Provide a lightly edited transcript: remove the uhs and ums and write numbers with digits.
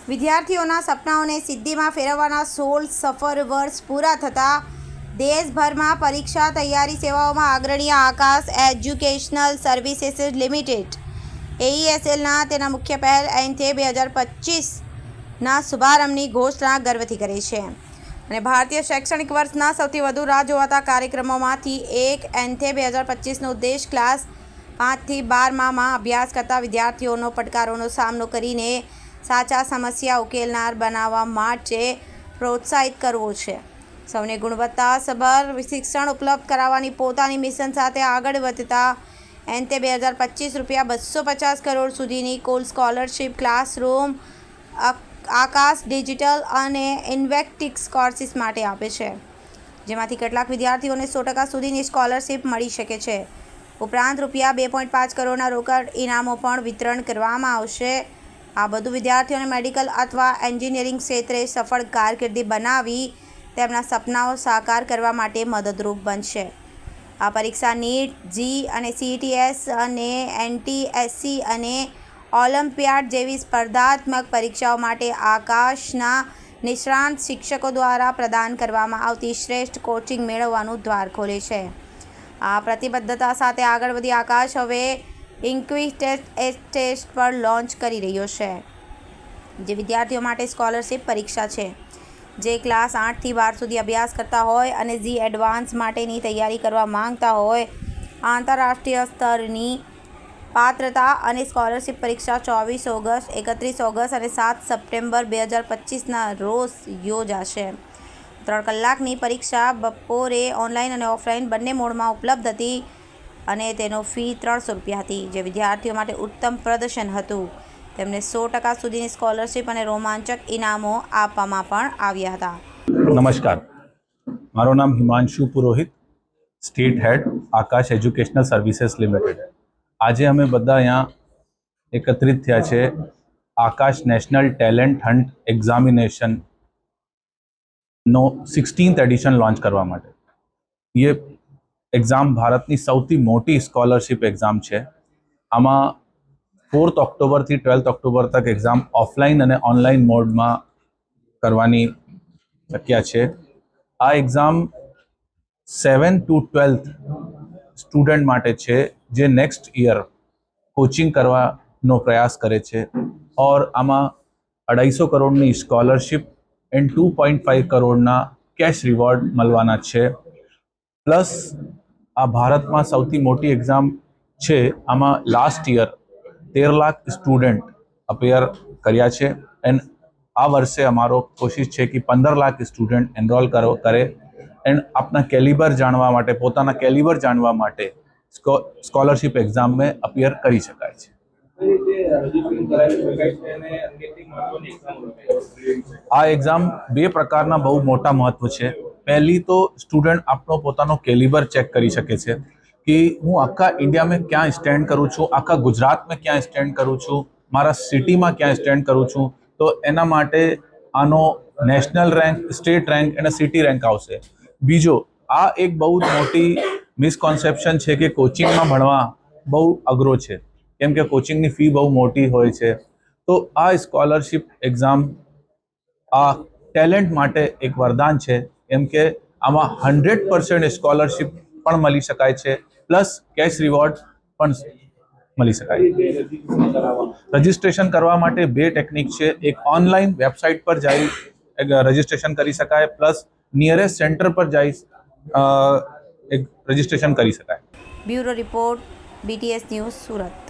વિદ્યાર્થીઓના સપનાઓને સિદ્ધિમાં ફેરવવાના 16 સફળ વર્ષ પૂરા થતાં દેશભરમાં પરીક્ષા તૈયારી સેવાઓમાં અગ્રણી આકાશ એજ્યુકેશનલ સર્વિસીસ લિમિટેડ AESLના તેના મુખ્ય પહેલ એન્થે 2025ના શુભારંભની ઘોષણા ગર્વથી કરે છે અને ભારતીય શૈક્ષણિક વર્ષના સૌથી વધુ રાહ જોવાતા કાર્યક્રમોમાંથી એક એન્થે 2025નો ઉદ્દેશ ક્લાસ 5 થી 12માં અભ્યાસ કરતા વિદ્યાર્થીઓનો પડકારોનો સામનો કરીને સાચા સમસ્યા ઉકેલનાર બનાવવા માટે પ્રોત્સાહિત કરવો છે. સૌને ગુણવત્તાસભર શિક્ષણ ઉપલબ્ધ કરાવવાની પોતાની મિશન સાથે આગળ વધતા એન્થે 2025 ₹250 કરોડ સુધીની કુલ સ્કોલરશિપ ક્લાસરૂમ, આકાશ ડિજિટલ અને ઇન્વેક્ટિક્સ કોર્સિસ માટે આપે છે, જેમાંથી કેટલાક વિદ્યાર્થીઓને 100% સુધીની સ્કોલરશિપ મળી શકે છે. ઉપરાંત ₹2.5 કરોડના રોકડ ઇનામો પણ વિતરણ કરવામાં આવશે. આ બધું વિદ્યાર્થીઓને મેડિકલ અથવા એન્જિનિયરિંગ ક્ષેત્રે સફળ કારકિર્દી બનાવી તેમના સપનાઓ સાકાર કરવા માટે મદદરૂપ બનશે. આ પરીક્ષા નીટ, જી અને CETS અને NTSC અને ઓલિમ્પિયાડ જેવી સ્પર્ધાત્મક પરીક્ષાઓ માટે આકાશના નિષ્ણાત શિક્ષકો દ્વારા પ્રદાન કરવામાં આવતી શ્રેષ્ઠ કોચિંગ મેળવવાનું દ્વાર ખોલે છે. આ પ્રતિબદ્ધતા સાથે આગળ વધી આકાશ હવે ટેસ્ટ પર લોન્ચ કરી રહ્યો છે, જે વિદ્યાર્થીઓ માટે સ્કોલરશિપ પરીક્ષા છે, જે ક્લાસ 8 થી 12 સુધી અભ્યાસ કરતા હોય અને જી એડવાન્સ માટેની તૈયારી કરવા માંગતા હોય. આંતરરાષ્ટ્રીય સ્તરની પાત્રતા અને સ્કોલરશિપ પરીક્ષા 24 ઓગસ્ટ, 31 ઓગસ્ટ અને 7 સપ્ટેમ્બર 2025ના રોજ યોજાશે. 3 કલાકની પરીક્ષા બપોરે ઓનલાઈન અને ઓફલાઈન બંને મોડમાં ઉપલબ્ધ હતી અને તેનો ફી ₹300 હતી, જે વિદ્યાર્થીઓ માટે ઉત્તમ પ્રદર્શન હતું. તેમને 100% સુધીની સ્કોલરશિપ અને રોમાંચક ઇનામો આપવામાં પણ આવ્યા હતા. નમસ્કાર, મારું નામ Himanshu Purohit, state head Aakash educational services limited. આજે અમે બધા અહીંયા એકત્રિત થયા છે આકાશ નેશનલ ટેલેન્ટ હન્ટ એક્ઝામિનેશનનો 16th એડિશન લોન્ચ કરવા માટે. ये एग्ज़ाम भारतनी सौथी मोटी स्कॉलरशिप एग्जाम है. आमा 4th ऑक्टोबर थी 12th ऑक्टोबर तक एग्जाम ऑफलाइन और ऑनलाइन मोड में करवानी शक्य है. आ एग्जाम 7 to 12th स्टूडेंट माटे छे जे नेक्स्ट ईयर कोचिंग करवानो प्रयास करे छे और आमा 250 करोड़नी स्कॉलरशिप एंड 2.5 करोड़ना कैश रिवॉर्ड मळवाना छे. प्लस आ भारत में सौथी मोटी एग्जाम है. आमा last year 13 lakh student appear कर्या छे एंड आ वर्षे अमारो कोशिश है कि 15 लाख स्टूडेंट एनरोल करे एंड अपना कैलिबर जानवा माटे, पोताना कैलिबर जानवा माटे स्कॉलरशिप एग्जाम में अपेयर करी शकाय छे. आ एग्जाम 2 प्रकारना बहु मोटा महत्व है. पहली तो स्टूडेंट अपनो पोतानो कैलिबर चेक करी सके छे कि हूँ आखा इंडिया में क्या स्टेन्ड करूँ छूँ, आखा गुजरात में क्या स्टेन्ड करूँ छूँ, मारा सिटी में क्या स्टेन्ड करूँ छूँ. तो एना माटे आनो नेशनल रैंक, स्टेट रैंक और सिटी रैंक आवशे. बीजो आ एक बहुत मोटी मिसकॉन्सेप्शन है कि कोचिंग में भणवा बहु अघरो है, केम के कोचिंग की फी बहु मोटी होय छे. तो आ स्कॉलरशिप एग्जाम आ टेलेंट माटे एक वरदान है, एम के आमा 100% स्कॉलरशिप पण मळी शकाय छे, प्लस कैश रिवॉर्ड पण मळी शकाय. रजिस्ट्रेशन करवा माटे 2 टेक्निक है. एक ऑनलाइन वेबसाइट पर जाई रजिस्ट्रेशन करी शकाय, प्लस नियरेस्ट सेंटर पर जाई एक रजिस्ट्रेशन करी शकाय. ब्यूरो रिपोर्ट, BTS न्यूज़, सूरत.